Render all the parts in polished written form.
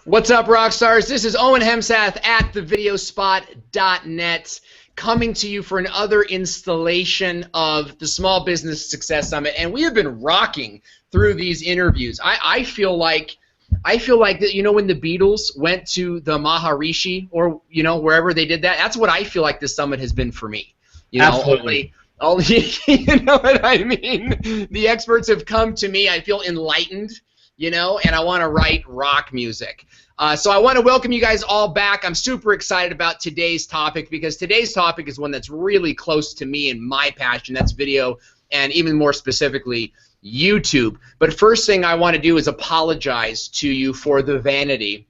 What's up, rock stars? This is Owen Hemsath at thevideospot.net coming to you for another installation of the Small Business Success Summit, and we have been rocking through these interviews. I feel like that, you know, when the Beatles went to the Maharishi, or you know, wherever they did that, that's what I feel like this summit has been for me. You know, Absolutely. only you know what I mean? The experts have come to me. I feel enlightened, you know, and I want to write rock music. So I want to welcome you guys all back. I'm super excited about today's topic because today's topic is one that's really close to me and my passion. That's video, and even more specifically, YouTube. But first thing I want to do is apologize to you for the vanity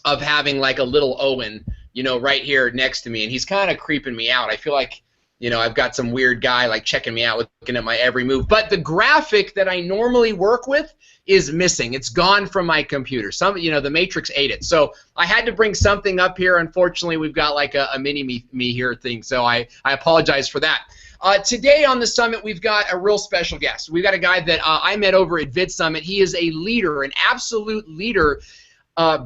of having like a little Owen, you know, right here next to me, and he's kind of creeping me out. I feel like, you know, I've got some weird guy like checking me out, looking at my every move. But the graphic that I normally work with is missing. It's gone from my computer. You know, the Matrix ate it. So I had to bring something up here. Unfortunately, we've got like a mini me here thing. So I apologize for that. Today on the summit, we've got a real special guest. We've got a guy that I met over at VidSummit. He is a leader, an absolute leader,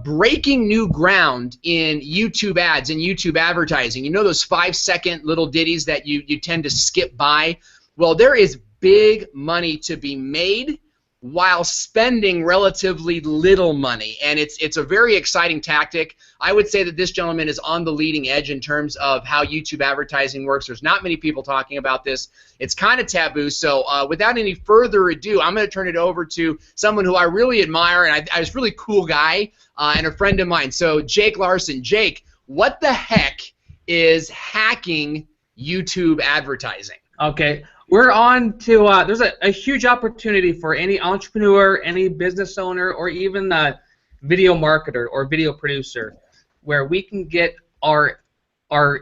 breaking new ground in YouTube ads and YouTube advertising. You know those 5-second little ditties that you tend to skip by? Well, there is big money to be made while spending relatively little money, and it's a very exciting tactic. I would say that this gentleman is on the leading edge in terms of how YouTube advertising works. There's not many people talking about this. It's kind of taboo, so without any further ado, I'm going to turn it over to someone who I really admire, and I was a really cool guy and a friend of mine. So Jake Larsen. Jake, what the heck is hacking YouTube advertising? Okay, we're on to, there's a huge opportunity for any entrepreneur, any business owner, or even a video marketer or video producer, where we can get our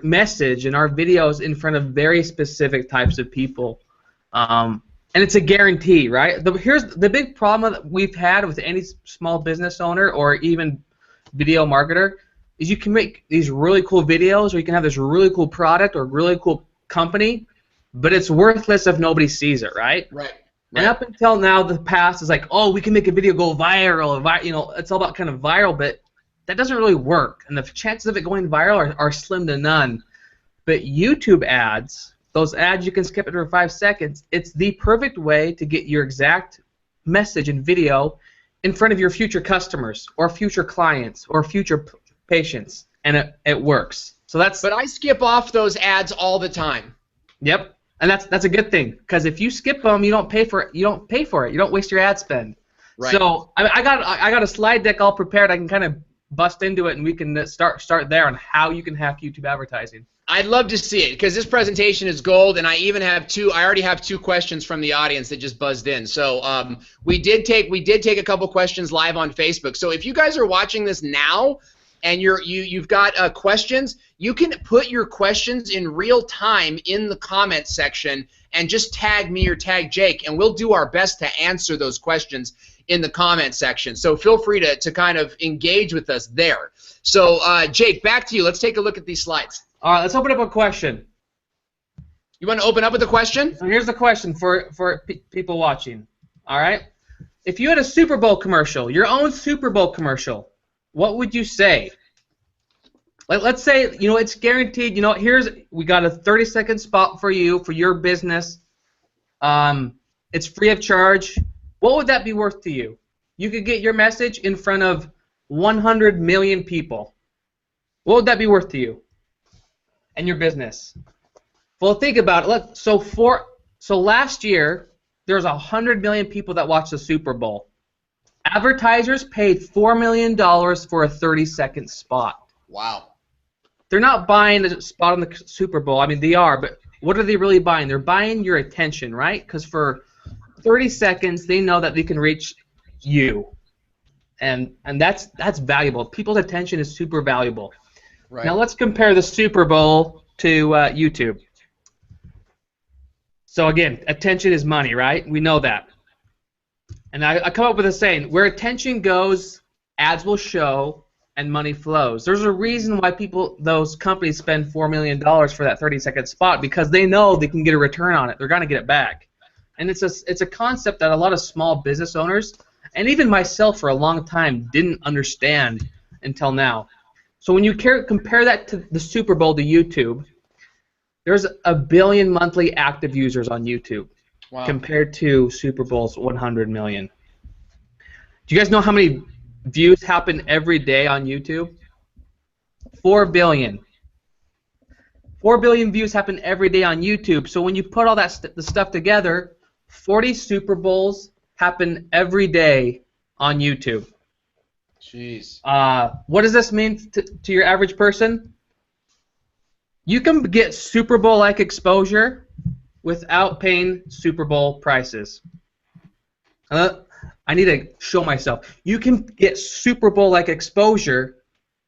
message and our videos in front of very specific types of people. And it's a guarantee, right? Here's the big problem that we've had with any small business owner or even video marketer is you can make these really cool videos, or you can have this really cool product or really cool company, but it's worthless if nobody sees it, right? Right. And up until now, the past is like, oh, we can make a video go viral. You know, it's all about kind of viral, but that doesn't really work. And the chances of it going viral are slim to none. But YouTube ads, those ads you can skip it for 5 seconds, it's the perfect way to get your exact message and video in front of your future customers or future clients or future patients, and it works. So that's. But I skip off those ads all the time. Yep. And that's a good thing, because if you skip them, you don't pay for it. You don't pay for it. You don't waste your ad spend. Right. So I got a slide deck all prepared. I can kind of bust into it, and we can start there on how you can hack YouTube advertising. I'd love to see it, because this presentation is gold, and I already have two questions from the audience that just buzzed in. So we did take a couple questions live on Facebook. So if you guys are watching this now, and you've got questions, you can put your questions in real time in the comment section and just tag me or tag Jake, and we'll do our best to answer those questions in the comment section. So feel free to kind of engage with us there. So Jake, back to you. Let's take a look at these slides. All right, let's open up a question. You want to open up with a question? So here's the question for people watching. All right, if you had a Super Bowl commercial, your own Super Bowl commercial, what would you say? Let's say, you know, it's guaranteed. You know, we got a 30-second spot for you for your business. It's free of charge. What would that be worth to you? You could get your message in front of 100 million people. What would that be worth to you and your business? Well, think about it. So last year there was 100 million people that watched the Super Bowl. Advertisers paid $4 million for a 30-second spot. Wow. They're not buying a spot on the Super Bowl. I mean, they are, but what are they really buying? They're buying your attention, right? Because for 30 seconds, they know that they can reach you, and that's valuable. People's attention is super valuable. Right. Now let's compare the Super Bowl to YouTube. So again, attention is money, right? We know that. And I come up with a saying, where attention goes, ads will show, and money flows. There's a reason why those companies spend $4 million for that 30-second spot, because they know they can get a return on it. They're going to get it back. And it's a concept that a lot of small business owners And even myself for a long time didn't understand until now. So when you compare that to the Super Bowl to YouTube, there's 1 billion monthly active users on YouTube. Wow. Compared to Super Bowl's 100 million. Do you guys know how many views happen every day on YouTube? 4 billion. 4 billion views happen every day on YouTube. So when you put all that the stuff together, 40 Super Bowls happen every day on YouTube. Jeez. What does this mean to your average person? You can get Super Bowl-like exposure without paying Super Bowl prices. I need to show myself. You can get Super Bowl-like exposure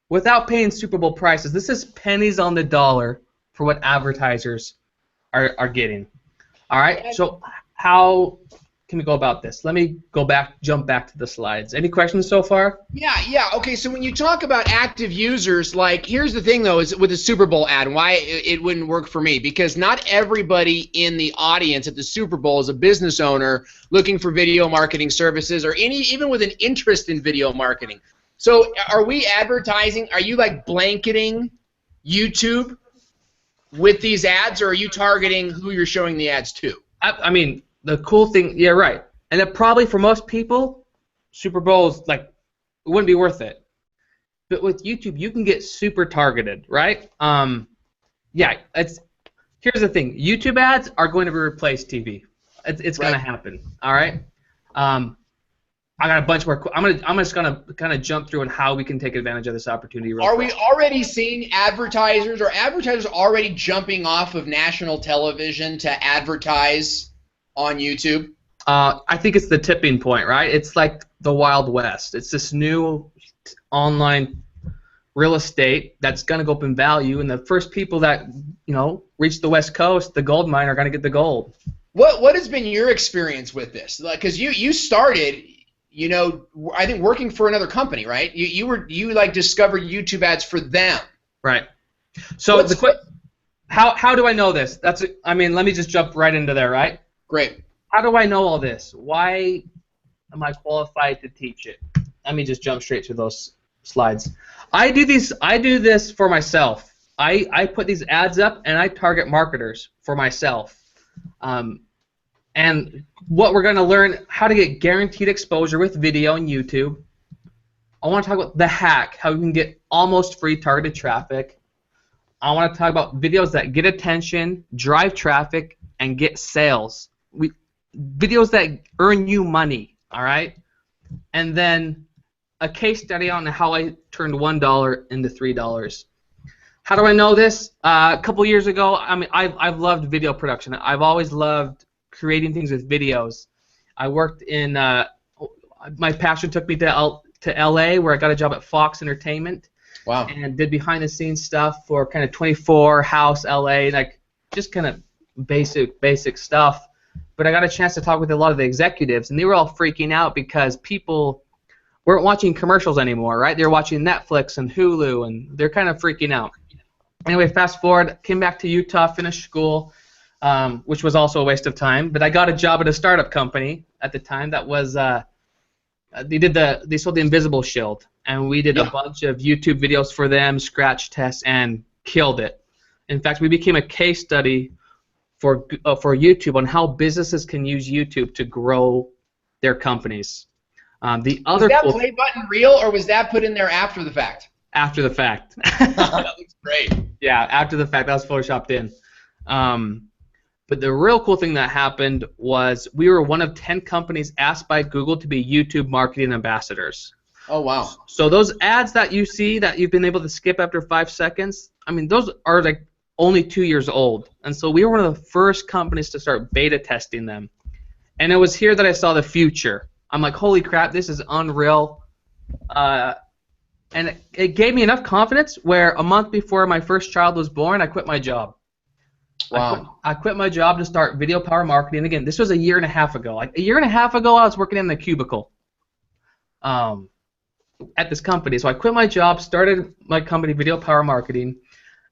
without paying Super Bowl prices. This is pennies on the dollar for what advertisers are getting. All right. So how can we go about this? Let me jump back to the slides. Any questions so far? Yeah. Okay, so when you talk about active users, like, here's the thing, though, is with the Super Bowl ad, why it wouldn't work for me, because not everybody in the audience at the Super Bowl is a business owner looking for video marketing services or even with an interest in video marketing. So are we advertising, are you like blanketing YouTube with these ads, or are you targeting who you're showing the ads to? I mean, the cool thing, yeah, right. And it probably for most people, Super Bowl is like, it wouldn't be worth it. But with YouTube, you can get super targeted, right? Yeah, here's the thing. YouTube ads are going to replace TV. It's going to happen. All right. I got a bunch more. I'm just gonna kind of jump through on how we can take advantage of this opportunity. Are we already seeing advertisers, or advertisers already jumping off of national television to advertise on YouTube? I think it's the tipping point, right? It's like the Wild West. It's this new online real estate that's going to go up in value, and the first people that reach the West Coast, the gold mine, are going to get the gold. What has been your experience with this? Because you started, I think working for another company, right? You like discovered YouTube ads for them. Right. So how do I know this? Let me just jump right into there, right? Great. How do I know all this? Why am I qualified to teach it? Let me just jump straight to those slides. I do this for myself. I put these ads up and I target marketers for myself. And what we're going to learn, how to get guaranteed exposure with video on YouTube. I want to talk about the hack, how you can get almost free targeted traffic. I want to talk about videos that get attention, drive traffic, and get sales. Videos that earn you money, all right? And then a case study on how I turned $1 into $3. How do I know this? A couple years ago, I've loved video production. I've always loved creating things with videos. I worked in my passion took me to LA, where I got a job at Fox Entertainment. Wow. And did behind the scenes stuff for kind of 24 House LA, like just kind of basic stuff. But I got a chance to talk with a lot of the executives, and they were all freaking out because people weren't watching commercials anymore, right? They're watching Netflix and Hulu, and they're kind of freaking out. Anyway, fast forward, came back to Utah, finished school, which was also a waste of time. But I got a job at a startup company at the time that was they sold the Invisible Shield, and we did a bunch of YouTube videos for them, scratch tests, and killed it. In fact, we became a case study for YouTube on how businesses can use YouTube to grow their companies. Was that play button real, or was that put in there after the fact? After the fact. That looks great. Yeah, after the fact. That was photoshopped in. But the real cool thing that happened was we were one of 10 companies asked by Google to be YouTube marketing ambassadors. Oh, wow. So those ads that you see that you've been able to skip after 5 seconds, those are like only 2 years old. And so we were one of the first companies to start beta testing them. And it was here that I saw the future. I'm like, holy crap, this is unreal. And it gave me enough confidence where a month before my first child was born, I quit my job. Wow. I quit my job to start Video Power Marketing. Again, this was a year and a half ago. Like a year and a half ago, I was working in the cubicle at this company. So I quit my job, started my company, Video Power Marketing,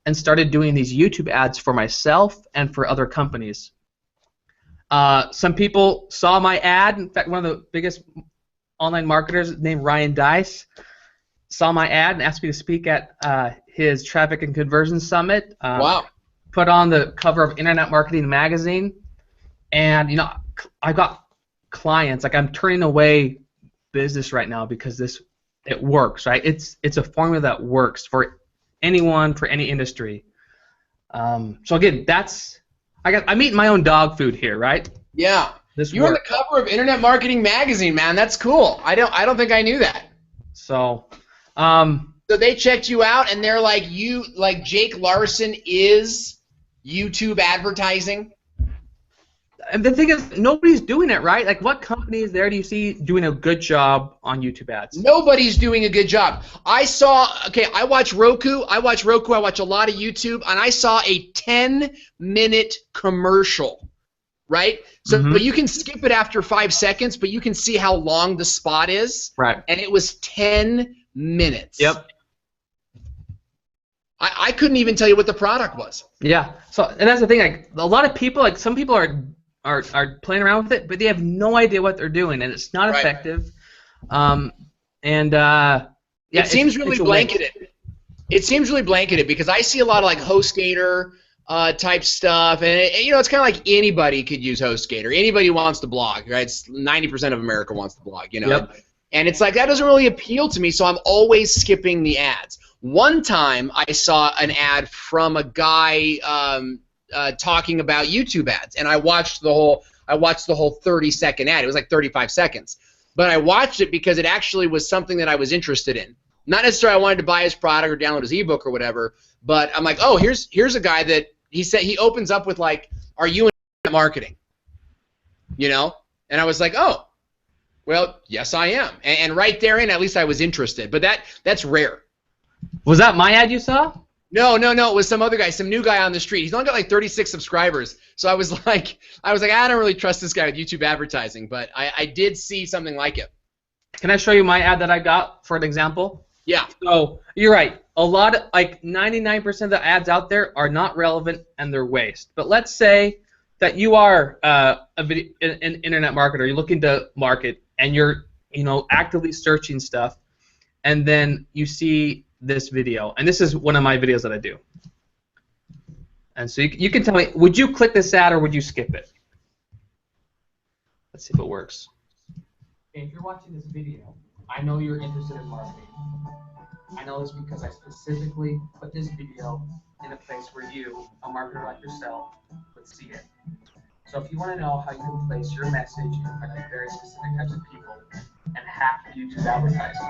and started doing these YouTube ads for myself and for other companies. Some people saw my ad. In fact, one of the biggest online marketer named Ryan Dice saw my ad and asked me to speak at his Traffic and Conversion Summit. Wow. Put on the cover of Internet Marketing Magazine, and I got clients. Like, I'm turning away business right now because it works, right? It's a formula that works for anyone, for any industry. So again, I'm eating my own dog food here, right? Yeah. You're on the cover of Internet Marketing Magazine, man. That's cool. I don't think I knew that. So, so they checked you out, and they're like, Jake Larsen is YouTube advertising. And the thing is, nobody's doing it, right? Like, what companies there do you see doing a good job on YouTube ads? Nobody's doing a good job. I watch Roku. I watch a lot of YouTube, and I saw a 10-minute commercial, right? So but you can skip it after 5 seconds, but you can see how long the spot is. Right. And it was 10 minutes. Yep. I couldn't even tell you what the product was. Yeah. So, and that's the thing. Like, a lot of people, like, some people are playing around with it, but they have no idea what they're doing, and it's not effective. It seems really blanketed. It seems really blanketed because I see a lot of like HostGator type stuff, and it's kind of like anybody could use HostGator. Anybody who wants to blog, right? 90% of America wants to blog, Yep. And it's like that doesn't really appeal to me, so I'm always skipping the ads. One time I saw an ad from a guy talking about YouTube ads, and I watched the whole 30-second ad. It was like 35 seconds, but I watched it because it actually was something that I was interested in. Not necessarily I wanted to buy his product or download his ebook or whatever, but I'm like, oh, here's a guy that he opens up with like, are you in marketing? And I was like, oh, well, yes, I am. And right therein, at least I was interested. But that's rare. Was that my ad you saw? No. It was some other guy, some new guy on the street. He's only got like 36 subscribers. So I was like, I don't really trust this guy with YouTube advertising. But I did see something like it. Can I show you my ad that I got for an example? Yeah. So you're right. A lot of, like, 99% of the ads out there are not relevant and they're waste. But let's say that you are an internet marketer. You're looking to market, and you're actively searching stuff, and then you see this video, and this is one of my videos that I do. And so you can tell me, would you click this ad or would you skip it? Let's see if it works. Okay, if you're watching this video, I know you're interested in marketing. I know this because I specifically put this video in a place where you, a marketer like yourself, would see it. So if you want to know how you can place your message in front of very specific types of people and hack YouTube advertising,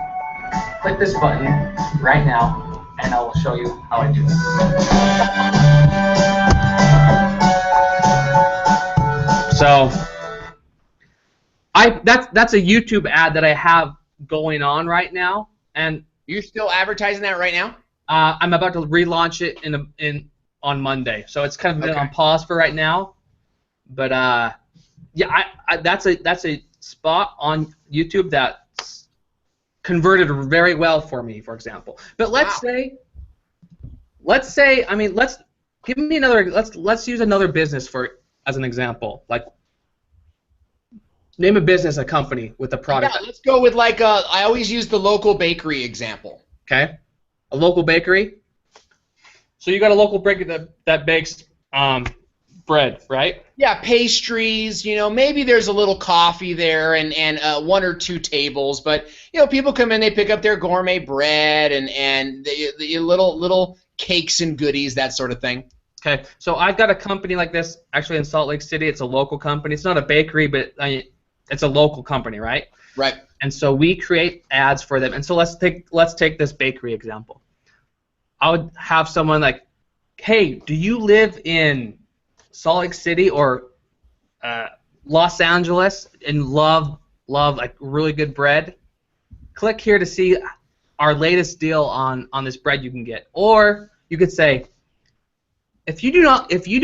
click this button right now, and I will show you how I do it. So that's a YouTube ad that I have going on right now, and you're still advertising that right now? I'm about to relaunch it on Monday, so it's kind of been on pause for right now. But yeah, that's a spot on YouTube that's converted very well for me, for example. But let's say, I mean, let's use another business as an example. Like, name a business, a company with a product. Yeah, let's go with like I always use the local bakery example. Okay, a local bakery. So you got a local bakery that bakes bread, right? Yeah, pastries. Maybe there's a little coffee there and one or two tables, but people come in, they pick up their gourmet bread and the little cakes and goodies, that sort of thing. Okay, so I've got a company like this actually in Salt Lake City. It's a local company. It's not a bakery, but it's a local company, right? Right. And so we create ads for them. And so let's take this bakery example. I would have someone like, hey, do you live in Salt Lake City or Los Angeles and love like really good bread? Click here to see our latest deal on this bread you can get. Or you could say, if you do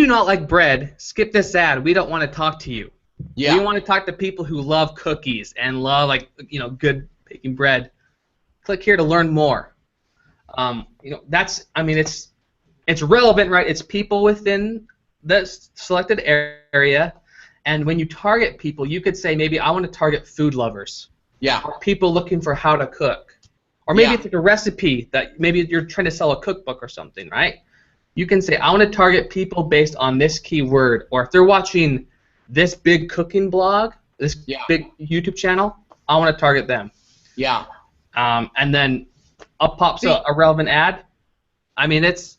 not like bread, skip this ad. We don't want to talk to you. Yeah. We want to talk to people who love cookies and love good baking bread. Click here to learn more. It's relevant, right? It's people within the selected area, and when you target people, you could say maybe I want to target food lovers. Yeah. Or people looking for how to cook. Or maybe Yeah. it's like a recipe that maybe you're trying to sell a cookbook or something, right? You can say, I want to target people based on this keyword. Or if they're watching this big cooking blog, this Yeah. big YouTube channel, I want to target them. Yeah. And then up pops See, a relevant ad. I mean, it's...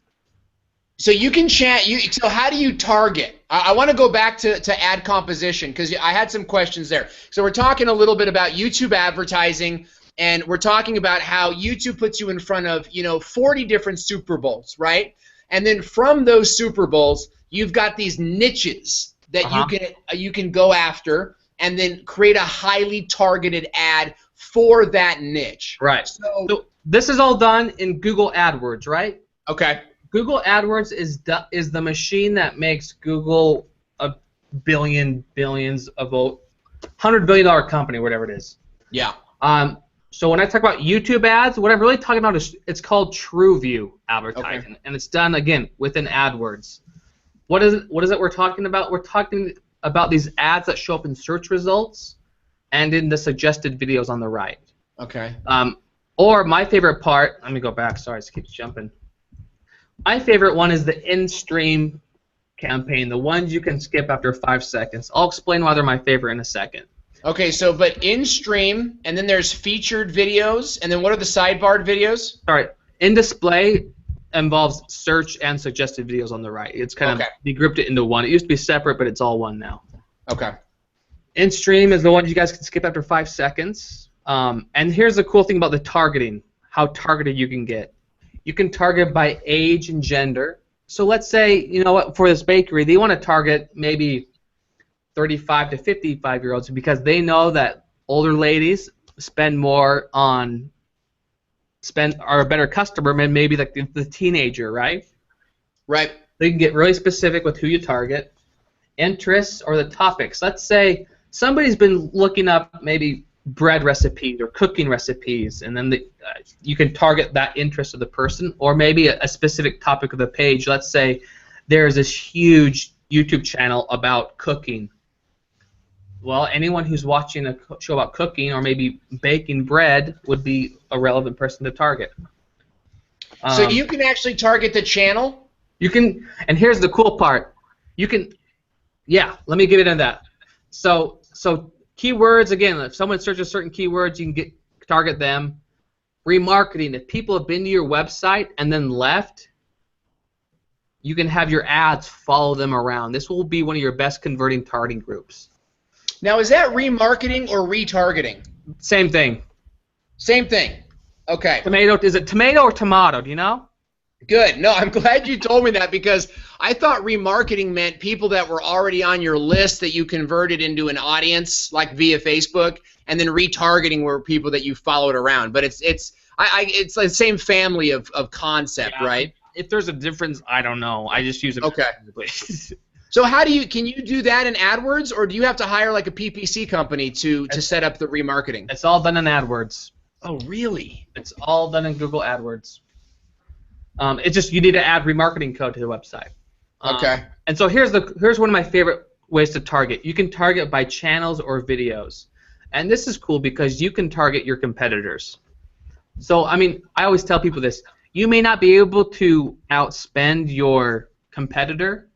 So you can chat. So how do you target? I want to go back to ad composition because I had some questions there. So we're talking a little bit about YouTube advertising, and we're talking about how YouTube puts you in front of 40 different Super Bowls, right? And then from those Super Bowls, you've got these niches that you can go after, and then create a highly targeted ad for that niche. Right. So this is all done in Google AdWords, right? okay. Google AdWords is the machine that makes Google a billions of $100 billion company, whatever it is. Yeah. So when I talk about YouTube ads, what I'm really talking about is it's called TrueView advertising, and it's done again within AdWords. What is it we're talking about? We're talking about these ads that show up in search results and in the suggested videos on the right. Okay. Or my favorite part. Let me go back. Sorry, it keeps jumping. My favorite one is the in-stream campaign, the ones you can skip after 5 seconds. I'll explain why they're my favorite in a second. Okay, so but in-stream, and then there's featured videos, and then what are the sidebarred videos? Sorry, in-display involves search and suggested videos on the right. It's kind of we grouped it into one. It used to be separate, but it's all one now. Okay. In-stream is the one you guys can skip after 5 seconds. And here's the cool thing about the targeting, how targeted you can get. You can target by age and gender. So let's say, for this bakery, they want to target maybe 35 to 55-year-olds because they know that older ladies are a better customer than maybe like the teenager, right? Right. They can get really specific with who you target. Interests or the topics. Let's say somebody's been looking up maybe bread recipes or cooking recipes, and then you can target that interest of the person, or maybe a specific topic of the page. Let's say there's this huge YouTube channel about cooking. Well, anyone who's watching a show about cooking or maybe baking bread would be a relevant person to target. So you can actually target the channel? You can, and here's the cool part. You can, let me get into that. So keywords, again, if someone searches certain keywords, you can target them. Remarketing, if people have been to your website and then left, you can have your ads follow them around. This will be one of your best converting targeting groups. Now, is that remarketing or retargeting? Same thing. Same thing. Okay. Is it tomato or tomato? Do you know? Good. No, I'm glad you told me that because I thought remarketing meant people that were already on your list that you converted into an audience, like via Facebook, and then retargeting were people that you followed around. But it's the same family of concept, right? If there's a difference, I don't know. I just use it. Okay. So can you do that in AdWords, or do you have to hire like a PPC company to set up the remarketing? It's all done in AdWords. Oh, really? It's all done in Google AdWords. It's just you need to add remarketing code to the website. Okay. And so here's one of my favorite ways to target. You can target by channels or videos, and this is cool because you can target your competitors. So I mean, I always tell people this: you may not be able to outspend your competitor,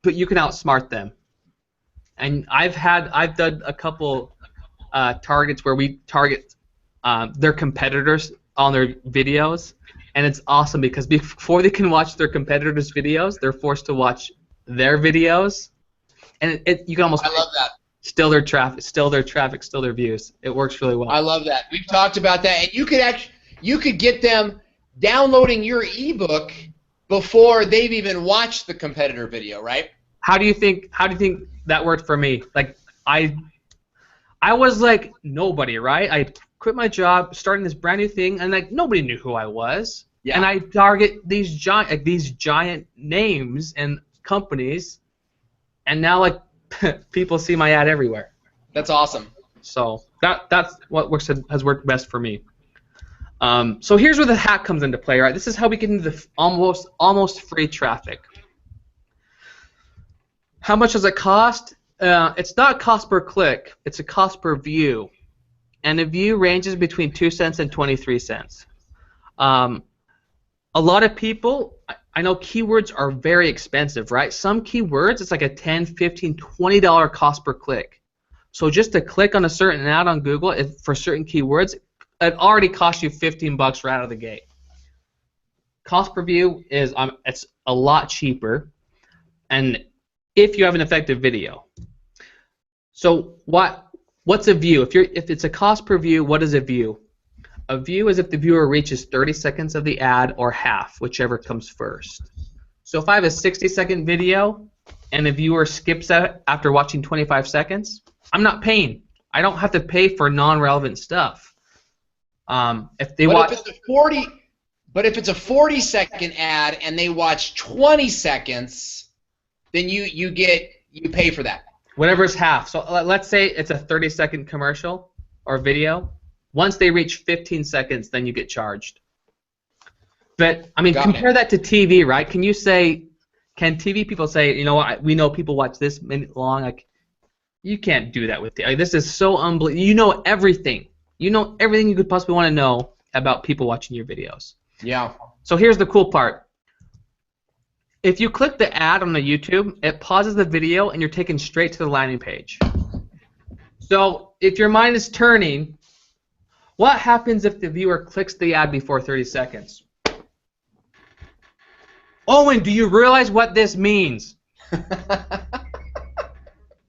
but you can outsmart them. And I've done a couple targets where we target their competitors on their videos, and it's awesome because before they can watch their competitors' videos, they're forced to watch their videos, and you can almost I love that. Still their traffic, still their views. It works really well. I love that. We've talked about that, and you could get them downloading your ebook before they've even watched the competitor video, right? How do you think that worked for me? Like I was like nobody, right? I quit my job, starting this brand new thing, and like nobody knew who I was. Yeah. And I target these giant names and companies, and now like people see my ad everywhere. That's awesome. So that's what has worked best for me. So here's where the hack comes into play, right? This is how we get into the almost free traffic. How much does it cost? It's not cost per click. It's a cost per view. and a view ranges between 2 cents and 23 cents. A lot of people, I know keywords are very expensive, right? Some keywords, it's like a $10, $15, $20 cost per click. So just to click on a certain ad on Google for certain keywords, it already costs you $15 right out of the gate. Cost per view is it's a lot cheaper, and if you have an effective video. So what's a view? If it's a cost per view, what is a view? A view is if the viewer reaches 30 seconds of the ad or half, whichever comes first. So if I have a 60-second video and a viewer skips out after watching 25 seconds, I'm not paying. I don't have to pay for non-relevant stuff. If they watch, but if it's a 40-second ad and they watch 20 seconds, then you pay for that. Whatever's half. So let's say it's a 30-second commercial or video. Once they reach 15 seconds, then you get charged. But I mean, compare that to TV, right? Can TV people say, you know what, we know people watch this minute long? Like, you can't do that with TV. Like, this is so unbelievable. You know everything. You know everything you could possibly want to know about people watching your videos. Yeah. So here's the cool part. If you click the ad on the YouTube, it pauses the video and you're taken straight to the landing page. So if your mind is turning, what happens if the viewer clicks the ad before 30 seconds? Owen, do you realize what this means?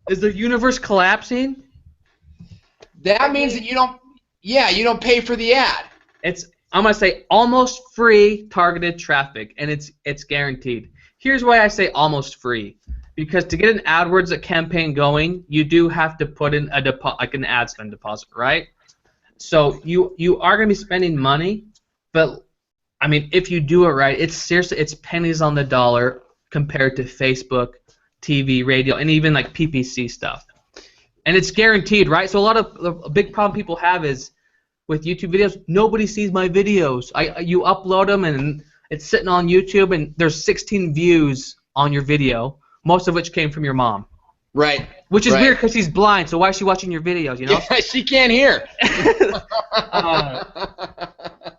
Is the universe collapsing? That means that you don't pay for the ad. I'm gonna say almost free targeted traffic, and it's guaranteed. Here's why I say almost free, because to get an AdWords campaign going, you do have to put in like an ad spend deposit, right? So you are gonna be spending money, but I mean, if you do it right, it's pennies on the dollar compared to Facebook, TV, radio, and even like PPC stuff. And it's guaranteed, right? So a big problem people have is with YouTube videos, nobody sees my videos. You upload them and it's sitting on YouTube and there's 16 views on your video, most of which came from your mom. Right. Which is weird because she's blind, so why is she watching your videos, you know? Yeah, she can't hear.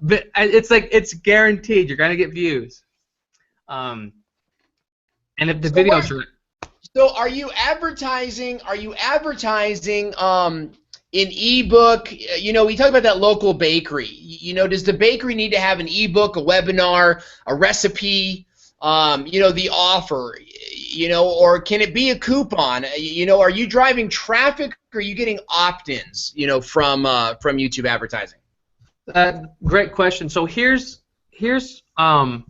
But it's guaranteed. You're going to get views. And if the videos are... So are you advertising in ebook? You know, we talk about that local bakery. You know, does the bakery need to have an ebook, a webinar, a recipe, the offer, or can it be a coupon? Are you driving traffic or are you getting opt-ins, from YouTube advertising? Great question. So here's one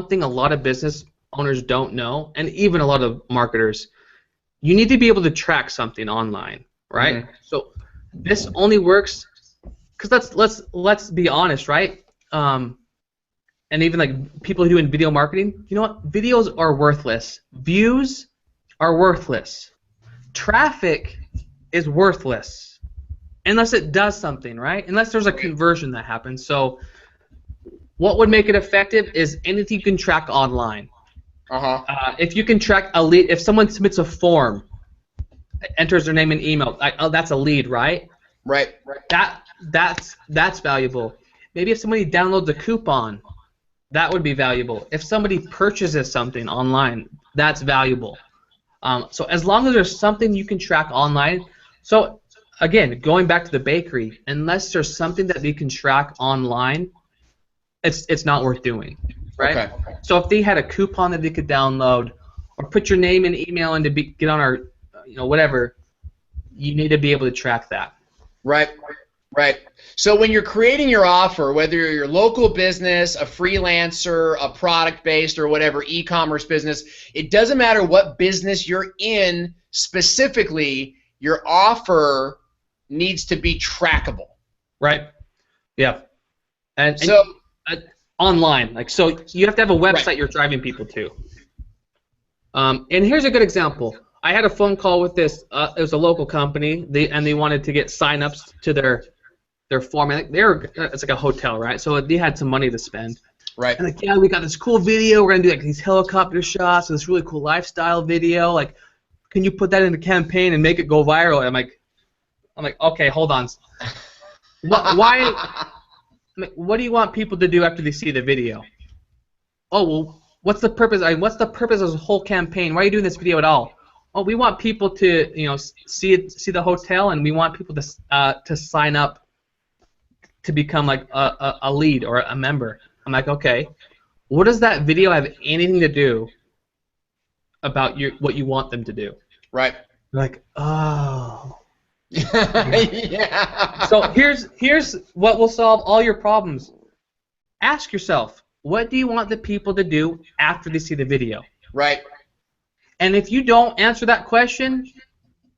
thing a lot of business owners don't know, and even a lot of marketers. You need to be able to track something online, right? Mm-hmm. So this only works because let's be honest, right? And even like people who do in video marketing, you know what? Videos are worthless. Views are worthless. Traffic is worthless unless it does something, right? Unless there's a conversion that happens. So what would make it effective is anything you can track online. If you can track a lead, if someone submits a form, enters their name and email, that's a lead, right? Right. That's valuable. Maybe if somebody downloads a coupon, that would be valuable. If somebody purchases something online, that's valuable. So as long as there's something you can track online. So again, going back to the bakery, unless there's something that we can track online, it's not worth doing. Right? Okay. So if they had a coupon that they could download, or put your name and email in to get on our, whatever, you need to be able to track that. Right. So when you're creating your offer, whether you're your local business, a freelancer, a product-based, or whatever, e-commerce business, it doesn't matter what business you're in specifically, your offer needs to be trackable. Right. Yeah. And online, so you have to have a website you're driving people to. And here's a good example. I had a phone call with this. It was a local company, and they wanted to get sign-ups to their form. And it's like a hotel, right? So they had some money to spend. Right. And like, we got this cool video. We're gonna do like these helicopter shots, and this really cool lifestyle video. Like, can you put that in a campaign and make it go viral? And I'm like, I'm like, okay, hold on. Why? I mean, what do you want people to do after they see the video? Oh, well, what's the purpose? What's the purpose of this whole campaign? Why are you doing this video at all? Oh, we want people to, see the hotel, and we want people to sign up to become like a lead or a member. I'm like, okay, what does that video have anything to do about what you want them to do? Right. Like, oh. Yeah. So here's what will solve all your problems. Ask yourself, what do you want the people to do after they see the video? Right. And if you don't answer that question,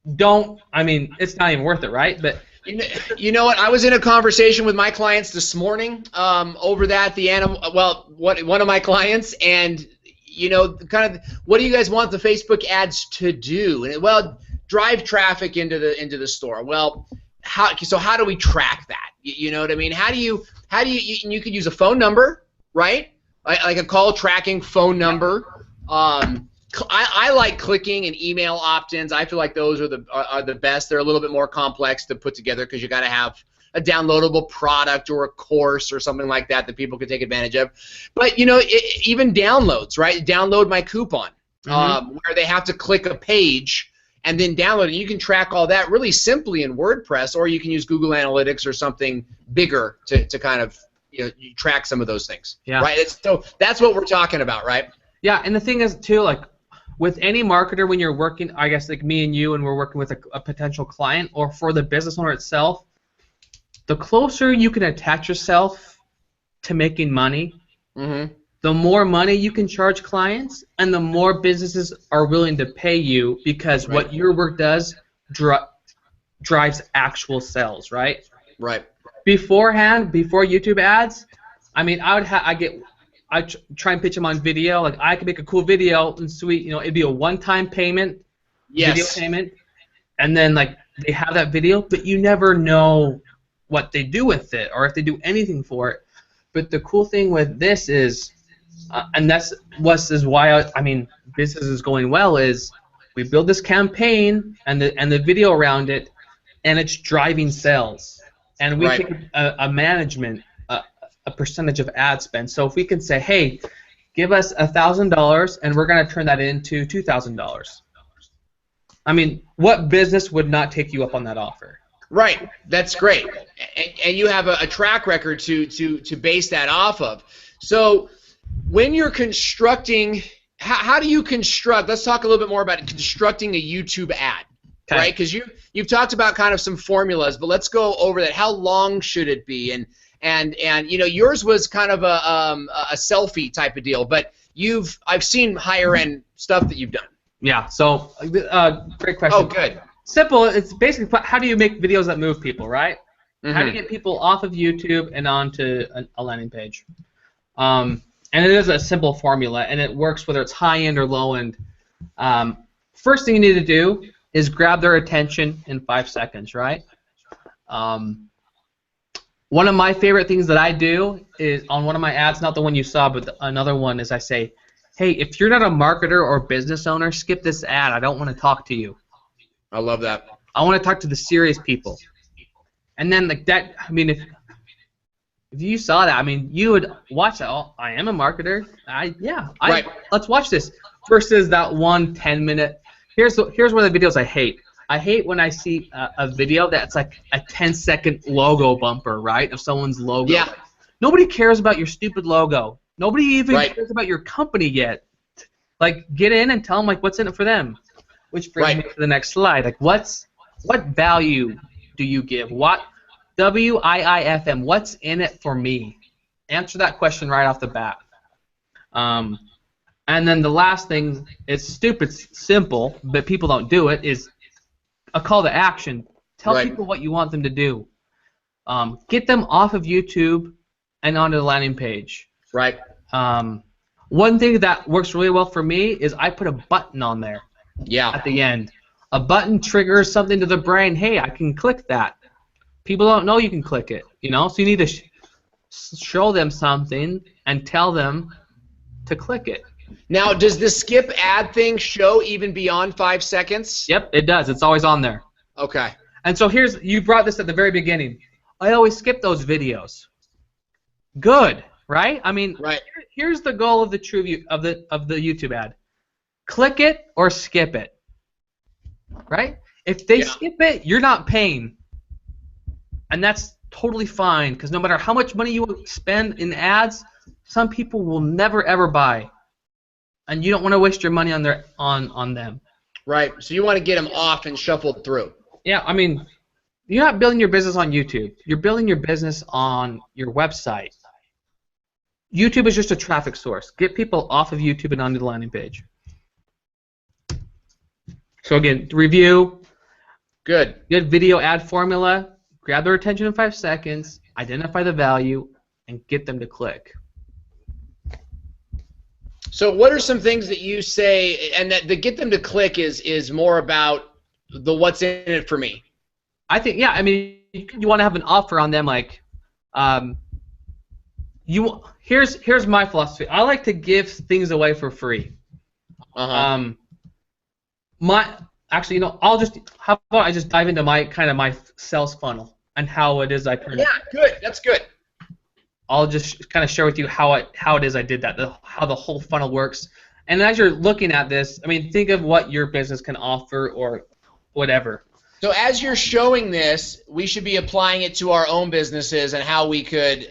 it's not even worth it, right? But you know what? I was in a conversation with my clients this morning over that one of my clients, and kind of, what do you guys want the Facebook ads to do? And drive traffic into the store. Well, how do we track that? You know what I mean? How do you you could use a phone number, right? Like a call tracking phone number. I like clicking and email opt-ins. I feel like those are the best. They're a little bit more complex to put together because you got to have a downloadable product or a course or something like that people can take advantage of. But even downloads, right? Download my coupon, where they have to click a page and then download it. You can track all that really simply in WordPress, or you can use Google Analytics or something bigger to kind of you track some of those things. Yeah. Right. So that's what we're talking about, right? Yeah, and the thing is too, like with any marketer, when you're working, I guess like me and you, and we're working with a potential client, or for the business owner itself, the closer you can attach yourself to making money, the more money you can charge clients, and the more businesses are willing to pay you, because what your work does drives actual sales, right? Right. Beforehand, before YouTube ads, I mean, I try and pitch them on video. Like, I could make a cool video and sweet, it'd be a one-time payment, video payment, and then like they have that video, but you never know what they do with it or if they do anything for it. But the cool thing with this is, and that's why business is going well, is we build this campaign and the video around it, and it's driving sales, and we take a management. A percentage of ad spend. So if we can say, hey, give us $1,000 and we're going to turn that into $2,000. I mean, what business would not take you up on that offer? Right. That's great. And you have a track record to base that off of. So when you're constructing, how do you construct? Let's talk a little bit more about constructing a YouTube ad. Okay. Right? Because you've talked about kind of some formulas, but let's go over that. How long should it be? And yours was kind of a selfie type of deal, but I've seen higher end stuff that you've done. Yeah. So great question. Oh, good. Simple. It's basically, how do you make videos that move people, right? How do you get people off of YouTube and onto a landing page? And it is a simple formula, and it works whether it's high end or low end. First thing you need to do is grab their attention in 5 seconds, right? One of my favorite things that I do is on one of my ads, not the one you saw, but another one, is I say, hey, if you're not a marketer or business owner, skip this ad. I don't want to talk to you. I love that. I want to talk to the serious people. And then like that, I mean, if you saw that, I mean, you would watch that. Oh, I am a marketer. Let's watch this. Versus that 10-minute. Here's one of the videos I hate. I hate when I see a video that's like a 10-second logo bumper, right, of someone's logo. Yeah. Nobody cares about your stupid logo. Nobody even cares about your company yet. Like, get in and tell them like what's in it for them. Which brings me to the next slide. Like, what value do you give? What WIIFM? What's in it for me? Answer that question right off the bat. And then the last thing, it's stupid simple, but people don't do it, is a call to action. Tell people what you want them to do. Get them off of YouTube and onto the landing page. Right. One thing that works really well for me is I put a button on there. Yeah. At the end. A button triggers something to the brain. Hey, I can click that. People don't know you can click it. So you need to show them something and tell them to click it. Now, does the skip ad thing show even beyond 5 seconds? Yep, it does. It's always on there. Okay. And so you brought this at the very beginning. I always skip those videos. Good, right? I mean, right. Here's the goal of the YouTube ad. Click it or skip it. Right? If they skip it, you're not paying. And that's totally fine, because no matter how much money you spend in ads, some people will never ever buy. And you don't want to waste your money on them. Right. So you want to get them off and shuffled through. Yeah, I mean, you're not building your business on YouTube. You're building your business on your website. YouTube is just a traffic source. Get people off of YouTube and onto the landing page. So again, review. Good video ad formula. Grab their attention in 5 seconds. Identify the value, and get them to click. So what are some things that you say, and that the get them to click is more about the what's in it for me? I think, yeah, I mean, you want to have an offer on them, like, here's my philosophy. I like to give things away for free. Actually, you know, how about I just dive into my sales funnel and how it is I turn it. Yeah, good. That's good. I'll just kind of share with you how it is I did that, how the whole funnel works. And as you're looking at this, I mean, think of what your business can offer or whatever. So as you're showing this, we should be applying it to our own businesses and how we could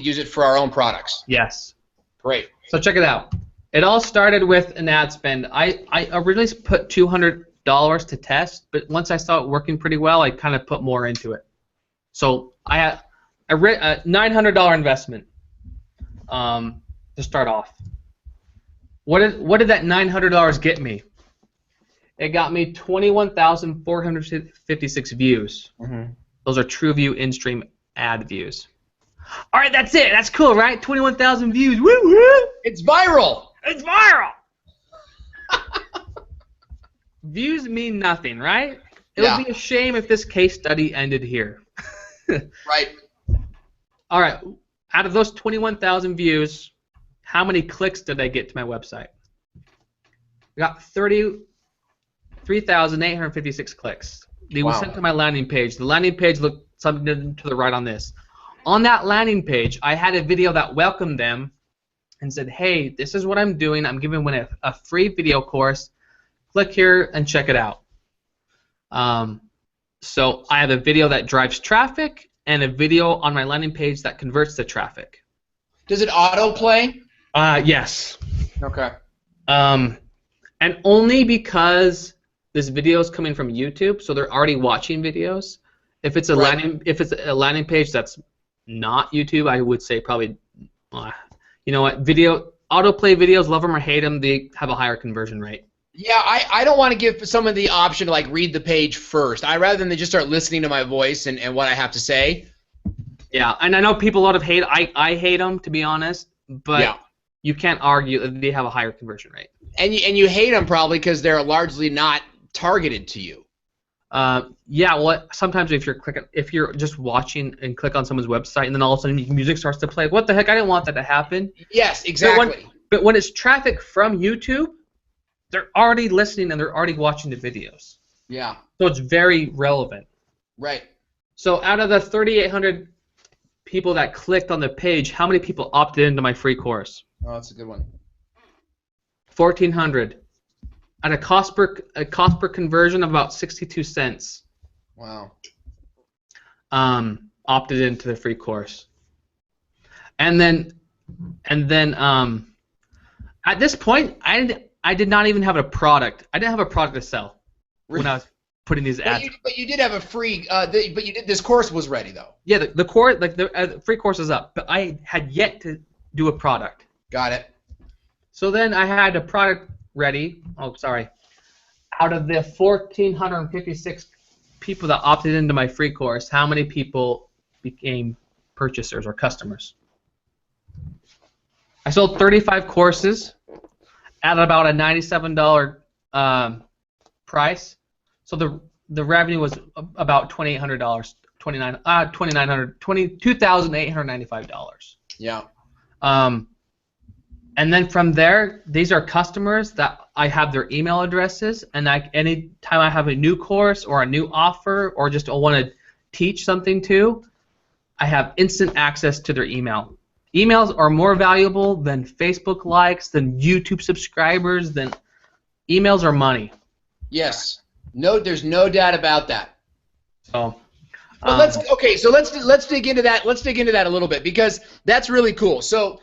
use it for our own products. Yes. Great. So check it out. It all started with an ad spend. I originally put $200 to test, but once I saw it working pretty well, I kind of put more into it. So I had a $900 investment to start off. What did that $900 get me? It got me 21,456 views. Mm-hmm. Those are TrueView in-stream ad views. All right, that's it. That's cool, right? 21,000 views. Woo woo! It's viral. It's viral. Views mean nothing, right? It would be a shame if this case study ended here. Right. All right. Out of those 21,000 views, how many clicks did I get to my website? I got 3,856 clicks. They were sent to my landing page. The landing page looked something to the right on this. On that landing page, I had a video that welcomed them and said, hey, this is what I'm doing. I'm giving away a free video course. Click here and check it out. So I have a video that drives traffic and a video on my landing page that converts the traffic. Does it autoplay? Yes. Okay. And only because this video is coming from YouTube, so they're already watching videos. If it's a landing page that's not YouTube, I would say probably, you know what, autoplay videos, love them or hate them, they have a higher conversion rate. Yeah, I don't want to give someone the option to like read the page first. I'd rather than they just start listening to my voice and what I have to say. Yeah, and I know people a lot of hate. I hate them, to be honest, but you can't argue that they have a higher conversion rate. And you hate them probably because they're largely not targeted to you. Yeah, well, sometimes if you're just watching and click on someone's website and then all of a sudden music starts to play, what the heck? I didn't want that to happen. Yes, exactly. But when it's traffic from YouTube, they're already listening and they're already watching the videos. Yeah. So it's very relevant. Right. So out of the 3,800 people that clicked on the page, how many people opted into my free course? Oh, that's a good one. 1,400. At a cost per conversion of about 62 cents. Wow. Opted into the free course. And then at this point, I did not even have a product. I didn't have a product to sell when I was putting these ads. But you did have a free. This course was ready though. Yeah, the course, like the free course is up, but I had yet to do a product. Got it. So then I had a product ready. Oh, sorry. Out of the 1,456 people that opted into my free course, how many people became purchasers or customers? I sold 35 courses at about a $97 price. So the revenue was about $2,800, $2,895. Yeah. And then from there, these are customers that I have their email addresses, and anytime I have a new course or a new offer or just want to teach something to, I have instant access to their email. Emails are more valuable than Facebook likes, than YouTube subscribers, than emails are money. Yes. No, there's no doubt about that. So, well, let's dig into that. Let's dig into that a little bit because that's really cool. So,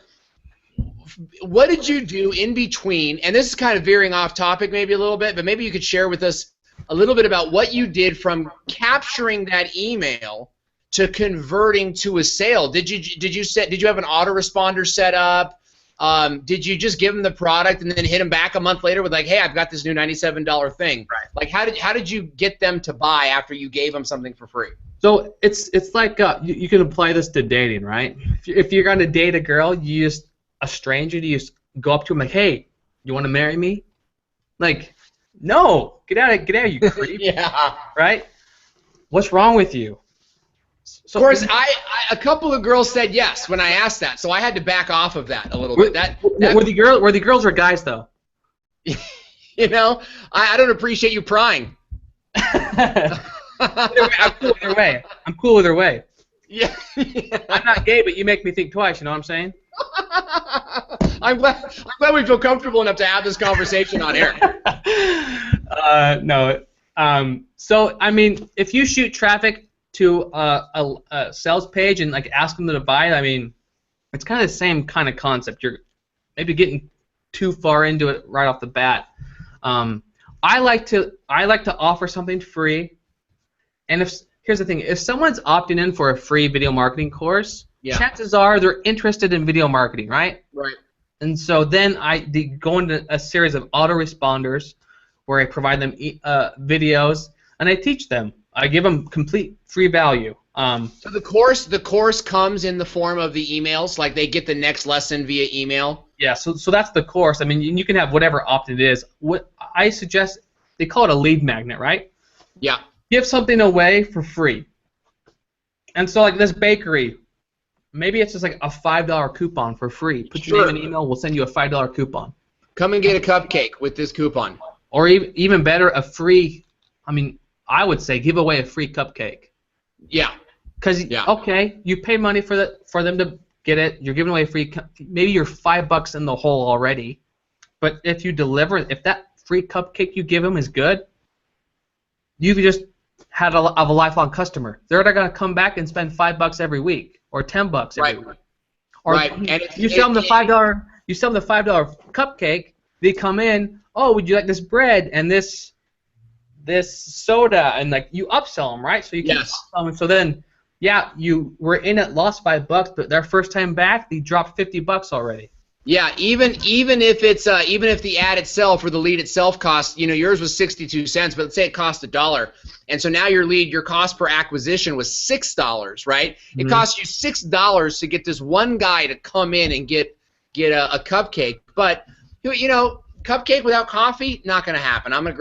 what did you do in between? And this is kind of veering off topic maybe a little bit, but maybe you could share with us a little bit about what you did from capturing that email to converting to a sale. Did you have an autoresponder set up? Did you just give them the product and then hit them back a month later with like, hey, I've got this new $97 thing? Right. Like, how did you get them to buy after you gave them something for free? So it's like you can apply this to dating, right? If you're going to date a girl, you just a stranger, you just go up to him like, hey, you want to marry me? Like, no, get out of you creep. Yeah. Right? What's wrong with you? So, of course, a couple of girls said yes when I asked that, so I had to back off of that a little bit. Were the girls or guys though? You know, I don't appreciate you prying. I'm cool either way. I'm cool either way. Yeah. I'm not gay, but you make me think twice. You know what I'm saying? I'm glad we feel comfortable enough to have this conversation on air. No. So I mean, if you shoot traffic to a sales page and like ask them to buy, I mean, it's kind of the same kind of concept. You're maybe getting too far into it right off the bat. I like to offer something free, and here's the thing: if someone's opting in for a free video marketing course, yeah, chances are they're interested in video marketing, right? Right. And so then they go into a series of autoresponders where I provide them videos and I teach them. I give them complete free value. So the course comes in the form of the emails, like they get the next lesson via email. Yeah, so that's the course. I mean, you can have whatever opt-in it is. What I suggest, they call it a lead magnet, right? Yeah. Give something away for free. And so like this bakery, maybe it's just like a $5 coupon for free. Put your name and email, we'll send you a $5 coupon. Come and get a cupcake with this coupon. Or even better, a free, I mean, I would say give away a free cupcake. Yeah. Because, okay, you pay money for them to get it. You're giving away a free maybe you're $5 in the hole already. But if you deliver, if that free cupcake you give them is good, you've just had a lifelong customer. They're not going to come back and spend $5 every week or $10 every week. Or and you sell them the $5. You sell them the $5 cupcake. They come in. Oh, would you like this bread and this soda, and like you upsell them, right? So you keep upselling. So then, yeah, you were in it, lost $5, but their first time back, they dropped $50 already. Yeah, even if it's even if the ad itself or the lead itself costs, you know, yours was 62 cents, but let's say it cost $1, and so now your cost per acquisition was $6, right? Mm-hmm. It costs you $6 to get this one guy to come in and get a cupcake, but you know, cupcake without coffee, not gonna happen. I'm gonna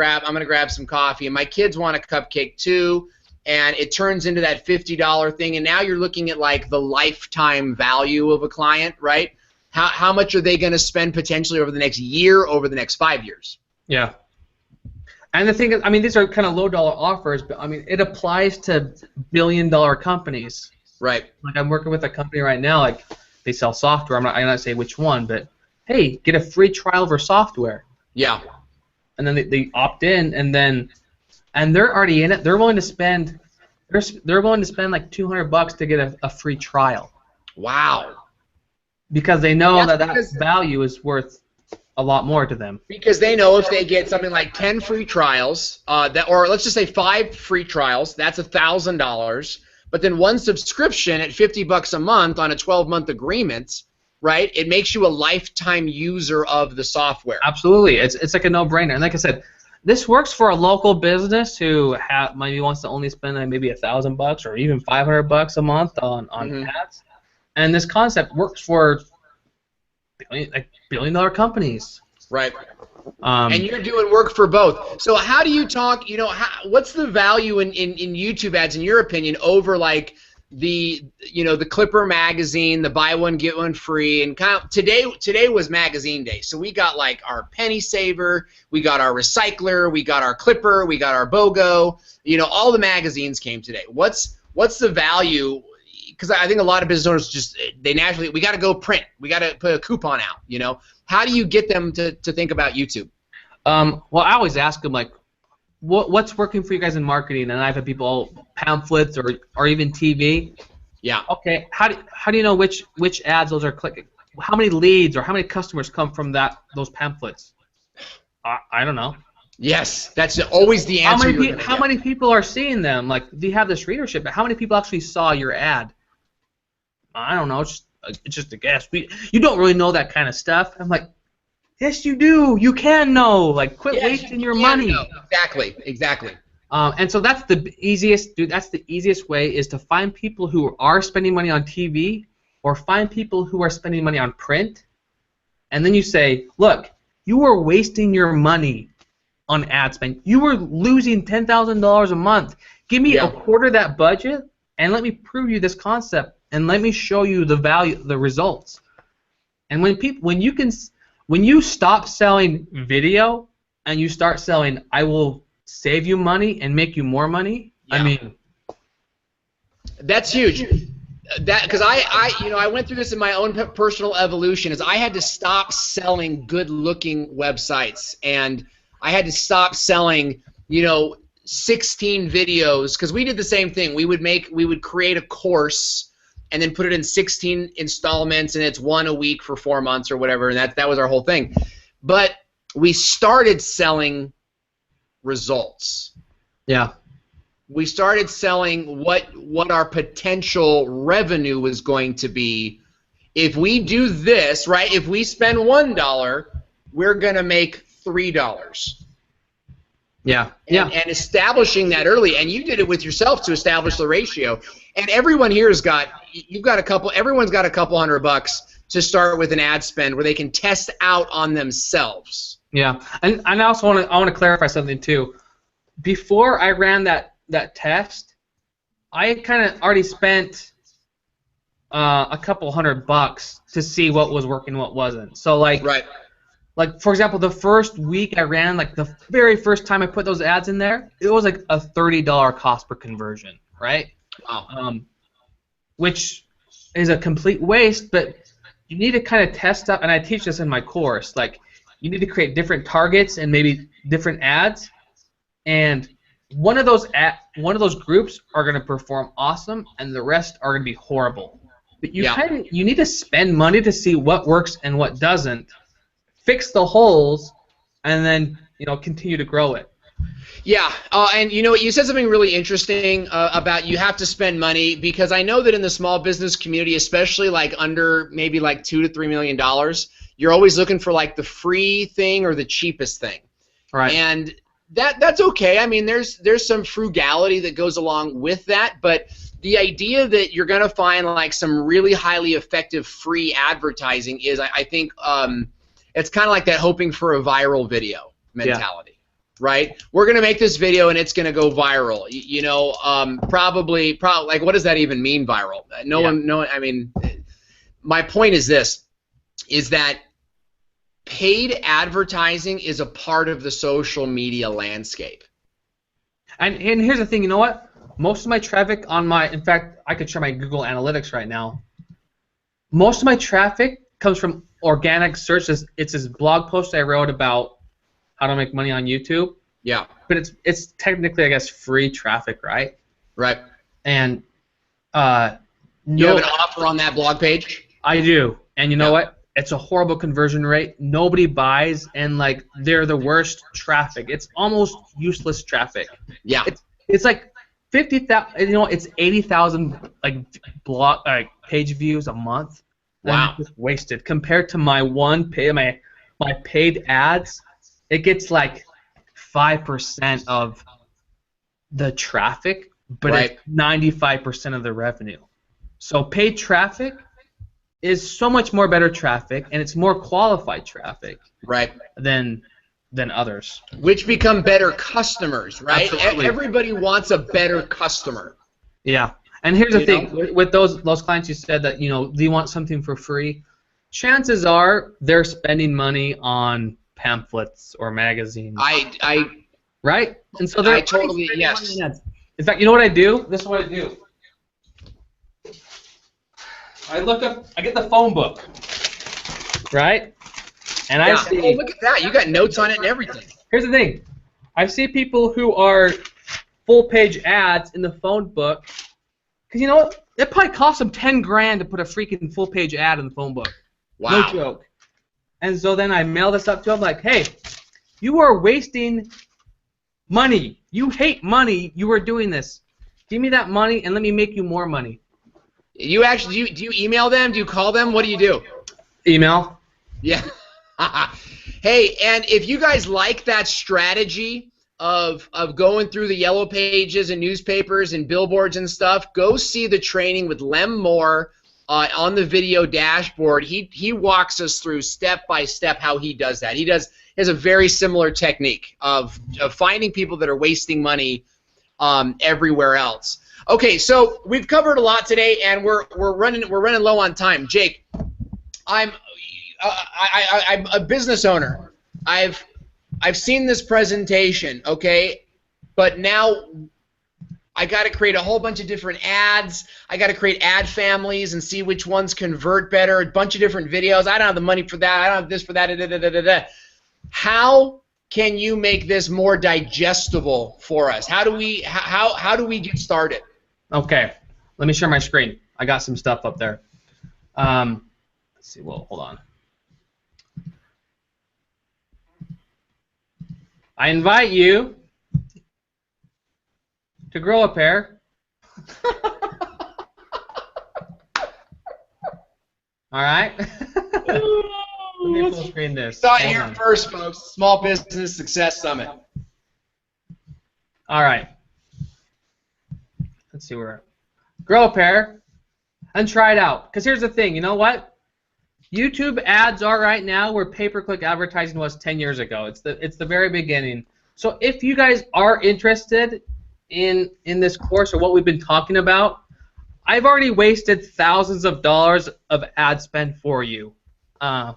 grab some coffee, and my kids want a cupcake too, and it turns into that $50 thing, and now you're looking at like the lifetime value of a client, right? How much are they going to spend potentially over the next year, over the next 5 years? Yeah. And the thing is, I mean, these are kind of low-dollar offers, but I mean, it applies to billion-dollar companies. Right. Like I'm working with a company right now, like they sell software. I'm not saying which one, but hey, get a free trial of our software. Yeah. And then they opt in, and they're already in it. They're willing to spend like $200 to get a free trial. Wow. Because they know that value is worth a lot more to them. Because they know if they get something like 10 free trials, or let's just say 5 free trials, that's $1,000. But then one subscription at $50 a month on a 12-month agreement, right? It makes you a lifetime user of the software. Absolutely, it's like a no-brainer. And like I said, this works for a local business who maybe wants to only spend like maybe $1,000 or even $500 a month on ads. And this concept works for billion-dollar companies. Right. And you're doing work for both. So how do you talk, you know, what's the value in YouTube ads, in your opinion, over like the Clipper magazine, the buy one get one free, and kind of today was magazine day. So we got like our penny saver, we got our recycler, we got our Clipper, we got our BOGO. All the magazines came today. What's the value? Because I think a lot of business owners just we got to go print, we got to put a coupon out. How do you get them to think about YouTube? Well, I always ask them like, what's working for you guys in marketing? And I've had people pamphlets or even TV. Yeah. Okay. How do you know which ads those are clicking? How many leads or how many customers come from those pamphlets? I don't know. Yes, that's always the answer. How many people are seeing them? Like, do you have this readership? But how many people actually saw your ad? I don't know. It's just a guess. You don't really know that kind of stuff. I'm like, yes, you do. You can know. Like, quit wasting your money. Know. Exactly. And so that's the easiest, dude. That's the easiest way is to find people who are spending money on TV or find people who are spending money on print, and then you say, look, you are wasting your money on ad spend. You are losing $10,000 a month. Give me a quarter of that budget, and let me prove you this concept, and let me show you the value, the results. And when you stop selling video and you start selling, I will save you money and make you more money. Yeah. I mean, that's huge. Because I went through this in my own personal evolution. Is I had to stop selling good-looking websites, and I had to stop selling 16 videos, because we did the same thing. We would create a course and then put it in 16 installments, and it's one a week for 4 months or whatever, and that was our whole thing. But we started selling results. Yeah. We started selling what our potential revenue was going to be. If we do this, right, if we spend $1, we're going to make $3. Yeah. And establishing that early, and you did it with yourself to establish the ratio. And everyone here everyone's got a couple $100 to start with an ad spend where they can test out on themselves. Yeah, and I also want to clarify something too. Before I ran that test, I had kind of already spent a couple $100 to see what was working, what wasn't. So like for example, the first week I ran, like the very first time I put those ads in there, it was like a $30 cost per conversion, right? Wow. Which is a complete waste, but you need to kind of test out, and I teach this in my course, like you need to create different targets and maybe different ads, and one of those groups are going to perform awesome, and the rest are going to be horrible. But you need to spend money to see what works and what doesn't, fix the holes, and then continue to grow it. Yeah, and you said something really interesting about you have to spend money, because I know that in the small business community, especially like under maybe like $2 to $3 million, you're always looking for like the free thing or the cheapest thing. Right. And that's okay. I mean, there's some frugality that goes along with that, but the idea that you're going to find like some really highly effective free advertising is, I think, it's kind of like that hoping for a viral video mentality. Yeah. Right? We're going to make this video and it's going to go viral. Probably like, what does that even mean, viral? No one, I mean, my point is this, is that paid advertising is a part of the social media landscape. And here's the thing, you know what? Most of my traffic in fact, I could share my Google Analytics right now. Most of my traffic comes from organic search. It's this blog post I wrote about how to make money on YouTube. Yeah. But it's technically, I guess, free traffic, right? Right. And you have an offer on that blog page? I do. And you know what? It's a horrible conversion rate. Nobody buys, and like they're the worst traffic. It's almost useless traffic. Yeah. It's like 50,000. It's 80,000 like page views a month. Wow. It's wasted compared to my my paid ads. It gets like 5% of the traffic, but it's 95% of the revenue. So paid traffic is so much more better traffic, and it's more qualified traffic than others. Which become better customers, right? Absolutely. Everybody wants a better customer. Yeah. And here's the thing, with those clients you said that, they want something for free, chances are they're spending money on pamphlets or magazines. Right? And so they're totally, yes. In fact, you know what I do? This is what I do. I get the phone book, right? And I see. Oh, look at that! You got notes on it and everything. Here's the thing. I see people who are full-page ads in the phone book, because you know what? It probably costs them 10 grand to put a freaking full-page ad in the phone book. Wow. No joke. And so then I mail this up to them like, hey, you are wasting money. You hate money. You are doing this. Give me that money and let me make you more money. You actually do you email them? Do you call them? What do you do? Email. Yeah. Hey, and if you guys like that strategy of going through the yellow pages and newspapers and billboards and stuff, go see the training with Lem Moore on the video dashboard. He walks us through step by step how he does that. He has a very similar technique of finding people that are wasting money everywhere else. Okay, so we've covered a lot today, and we're running low on time. Jake, I'm a business owner. I've seen this presentation, okay, but now I got to create a whole bunch of different ads. I got to create ad families and see which ones convert better. A bunch of different videos. I don't have the money for that. I don't have this for that. Da, da, da, da, da. How can you make this more digestible for us? How do we get started? Okay, let me share my screen. I got some stuff up there. Let's see. Well, hold on. I invite you to grow a pair. All right. Let me full screen this. Saw it here first, folks. Small Business Success Summit. All right. Let's see where. Grow a pair and try it out. Because here's the thing. You know what? YouTube ads are right now where pay-per-click advertising was 10 years ago. It's the very beginning. So if you guys are interested in this course or what we've been talking about, I've already wasted thousands of dollars of ad spend for you. I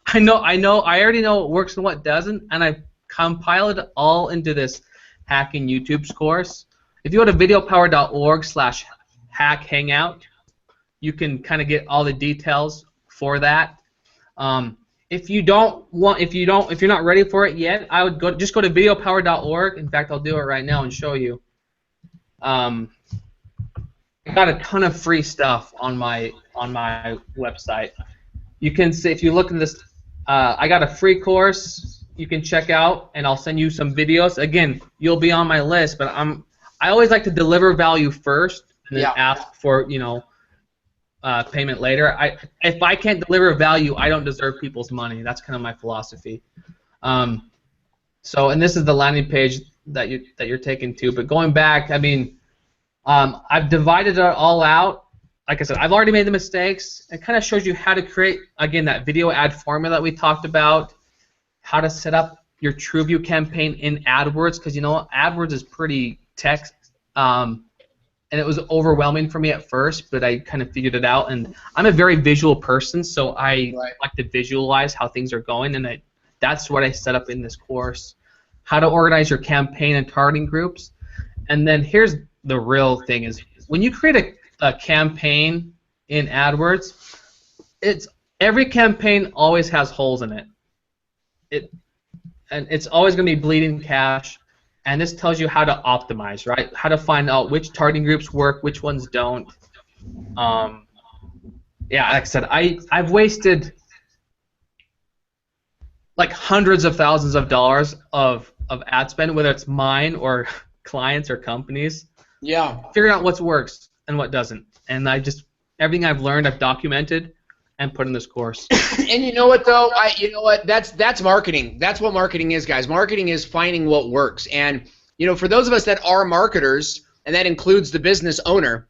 already know what works and what doesn't, and I've compiled it all into this Hacking YouTube's course. If you go to videopower.org/hackhangout, you can kind of get all the details for that. If you're not ready for it yet, I would just go to videopower.org. In fact, I'll do it right now and show you. I got a ton of free stuff on my website. You can see, if you look at this, I got a free course you can check out, and I'll send you some videos. Again, you'll be on my list, but I always like to deliver value first and then ask for payment later. If I can't deliver value, I don't deserve people's money. That's kind of my philosophy. And this is the landing page that you're taken to. But going back, I mean, I've divided it all out. Like I said, I've already made the mistakes. It kind of shows you how to create, again, that video ad formula that we talked about, how to set up your TrueView campaign in AdWords, because AdWords is pretty text, and it was overwhelming for me at first, but I kind of figured it out. And I'm a very visual person, so I like to visualize how things are going, and that's what I set up in this course, how to organize your campaign and targeting groups. And then here's the real thing is, when you create a campaign in AdWords, every campaign always has holes in it. And it's always going to be bleeding cash, and this tells you how to optimize, right? How to find out which targeting groups work, which ones don't. Yeah, like I said, I've wasted like hundreds of thousands of dollars of ad spend, whether it's mine or clients or companies. Yeah. Figuring out what works and what doesn't, and everything I've learned, I've documented and put in this course. And you know what though? That's marketing. That's what marketing is, guys. Marketing is finding what works. And for those of us that are marketers, and that includes the business owner,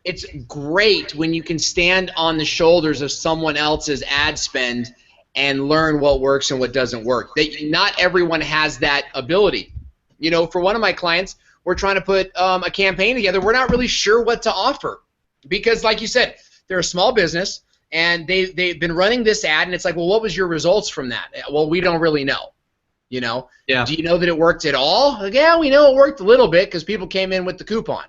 it's great when you can stand on the shoulders of someone else's ad spend and learn what works and what doesn't work. Not everyone has that ability. For one of my clients, we're trying to put a campaign together, we're not really sure what to offer. Because like you said, they're a small business, and they've been running this ad, and it's like, well, what was your results from that? Well, we don't really know. You know? Yeah. Do you know that it worked at all? Like, yeah, we know it worked a little bit because people came in with the coupon.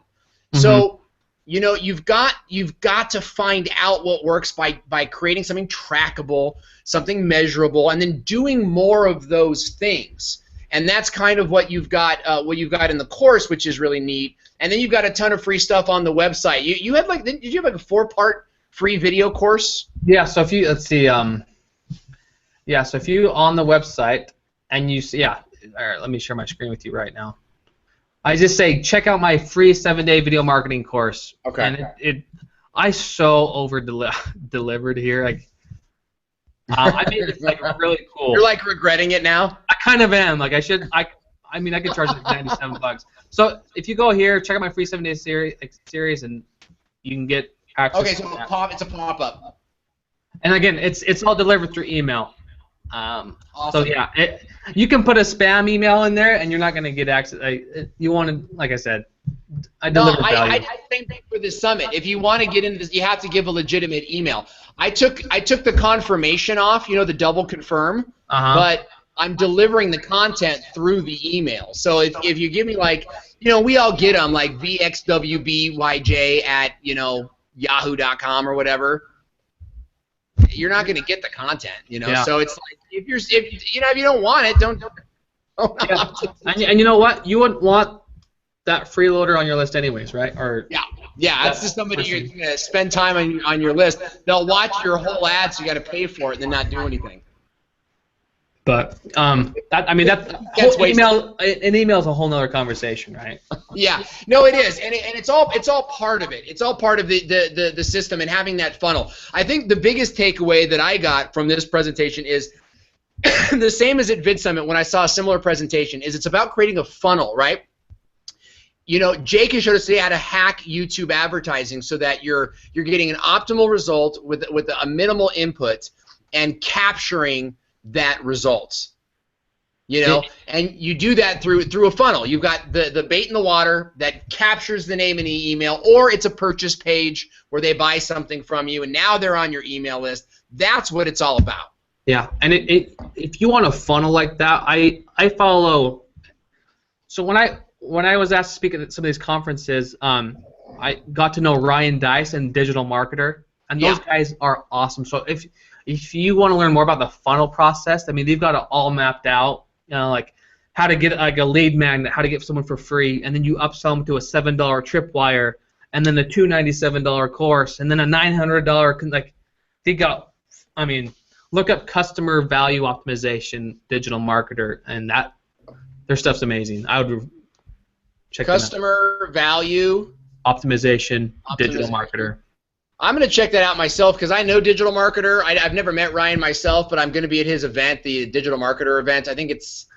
So, you know, you've got to find out what works by creating something trackable, something measurable, and then doing more of those things. And that's kind of what you've got in the course, which is really neat. And then you've got a ton of free stuff on the website. You have like, did you have like a 4-part free video course? Yeah. So if you let's see, yeah. So if you on the website and you see, yeah. All right. Let me share my screen with you right now. I just say check out my free 7-day video marketing course. Okay. And I so delivered here. Like, I made it like really cool. You're like regretting it now? I kind of am. Like I mean I could charge like $97. So if you go here, check out my free 7-day series, and you can get access. Okay, so it's a pop-up. And again, it's all delivered through email. Awesome. So yeah, you can put a spam email in there, and you're not going to get access. You want to, like I said, I deliver value. I same thing for this summit. If you want to get into this, you have to give a legitimate email. I took the confirmation off, you know, the double confirm, but I'm delivering the content through the email. So if you give me, like, you know, we all get them, like vxwbyj at, you know, yahoo.com or whatever. You're not going to get the content, you know. Yeah. So it's like if you don't want it, don't. Yeah. And you know what? You wouldn't want that freeloader on your list anyways, right? Or yeah, that's just somebody you're going to spend time on your list. They'll watch your whole ad, so you got to pay for it and then not do anything. But that's email. An email is a whole nother conversation, right? Yeah, no, it is, and it's all part of it. It's all part of the system and having that funnel. I think the biggest takeaway that I got from this presentation is the same as at VidSummit when I saw a similar presentation. Is it's about creating a funnel, right? You know, Jake has showed us today how to hack YouTube advertising so that you're getting an optimal result with a minimal input and capturing that results, you know, and you do that through a funnel. You've got the bait in the water that captures the name in the email, or it's a purchase page where they buy something from you and now they're on your email list. That's what it's all about. Yeah, and if you want a funnel like that, I follow. So when I was asked to speak at some of these conferences, I got to know Ryan Dice and Digital Marketer, and those guys are awesome. So if you want to learn more about the funnel process, I mean, they've got it all mapped out. You know, like how to get like a lead magnet, how to get someone for free, and then you upsell them to a $7 tripwire, and then the $297 course, and then a $900 like they got. I mean, look up customer value optimization, Digital Marketer, and their stuff's amazing. I would check customer value optimization, Digital Marketer. I'm going to check that out myself because I know Digital Marketer. I've never met Ryan myself, but I'm going to be at his event, the Digital Marketer event. I think it's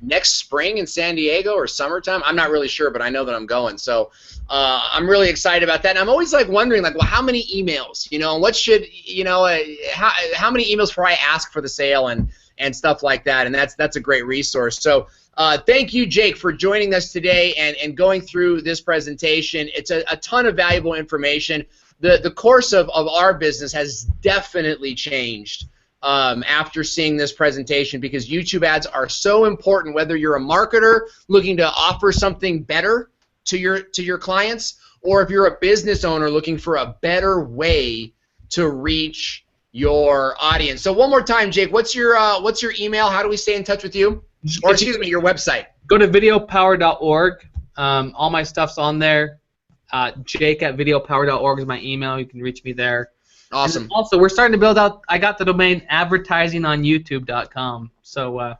next spring in San Diego or summertime. I'm not really sure, but I know that I'm going. So I'm really excited about that. And I'm always like wondering, like, well, how many emails? You know, what should, you know, how many emails before I ask for the sale and stuff like that? And that's a great resource. So thank you, Jake, for joining us today and going through this presentation. It's a ton of valuable information. The course of our business has definitely changed after seeing this presentation because YouTube ads are so important, whether you're a marketer looking to offer something better to your clients, or if you're a business owner looking for a better way to reach your audience. So one more time, Jake, what's your email? How do we stay in touch with you? Or excuse me, your website. Go to videopower.org. All my stuff's on there. Jake at videopower.org is my email. You can reach me there. Awesome. And also, we're starting to build out. I got the domain advertisingonyoutube.com, so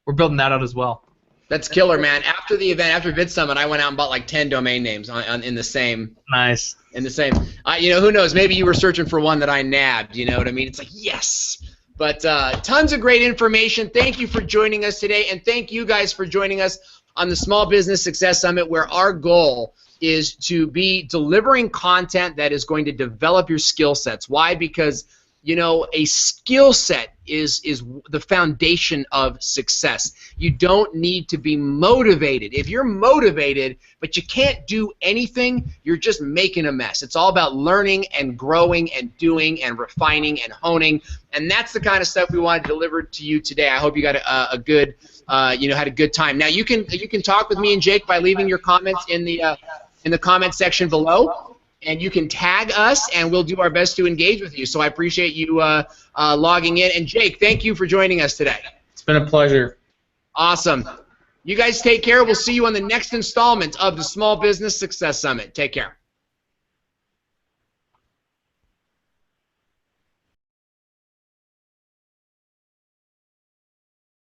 we're building that out as well. That's killer, man. After the event, after VidSummit, I went out and bought like 10 domain names in the same. Nice. In the same. You know, who knows? Maybe you were searching for one that I nabbed. You know what I mean? It's like, yes. But tons of great information. Thank you for joining us today, and thank you guys for joining us on the Small Business Success Summit, where our goal is to be delivering content that is going to develop your skill sets. Why? Because you know, a skill set is the foundation of success. You don't need to be motivated. If you're motivated but you can't do anything, you're just making a mess. It's all about learning and growing and doing and refining and honing, and that's the kind of stuff we want to deliver to you today. I hope you got a good, you know, had a good time. Now you can talk with me and Jake by leaving your comments in the comment section below. And you can tag us, and we'll do our best to engage with you. So I appreciate you logging in. And Jake, thank you for joining us today. It's been a pleasure. Awesome. You guys take care. We'll see you on the next installment of the Small Business Success Summit. Take care.